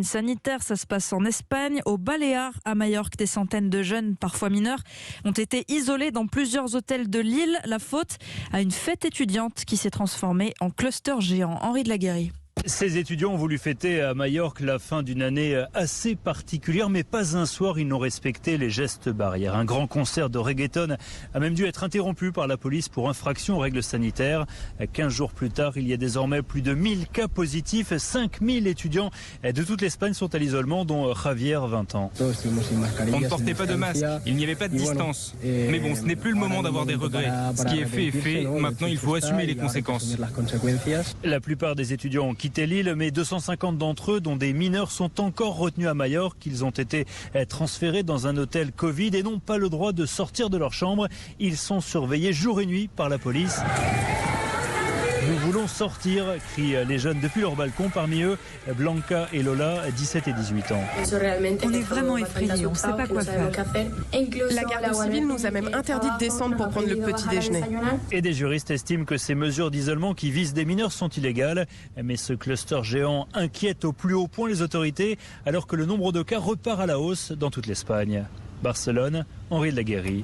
sanitaire, ça se passe en Espagne. Au Baléares, à Majorque, des centaines de jeunes, parfois mineurs, ont été isolés dans plusieurs hôtels de l'île. La faute à une fête étudiante qui s'est transformée en cluster géant. Henri de la Guérie. Ces étudiants ont voulu fêter à Majorque la fin d'une année assez particulière, mais pas un soir ils n'ont respecté les gestes barrières. Un grand concert de reggaeton a même dû être interrompu par la police pour infraction aux règles sanitaires. 15 jours plus tard, il y a désormais plus de 1000 cas positifs. 5000 étudiants de toute l'Espagne sont à l'isolement, dont Javier, 20 ans. On ne portait pas de masque, il n'y avait pas de distance. Mais bon, ce n'est plus le moment d'avoir des regrets. Ce qui est fait. Maintenant, il faut assumer les conséquences. La plupart des étudiants ont quitté l'île, mais 250 d'entre eux, dont des mineurs, sont encore retenus à Majorque. Ils ont été transférés dans un hôtel Covid et n'ont pas le droit de sortir de leur chambre. Ils sont surveillés jour et nuit par la police. Nous voulons sortir, crient les jeunes depuis leur balcon. Parmi eux, Blanca et Lola, 17 et 18 ans. On est vraiment effrayés, on ne sait pas quoi faire. La garde civile nous a même interdit de descendre pour prendre le petit déjeuner. Et des juristes estiment que ces mesures d'isolement qui visent des mineurs sont illégales. Mais ce cluster géant inquiète au plus haut point les autorités, alors que le nombre de cas repart à la hausse dans toute l'Espagne. Barcelone, Henri de la Guérie.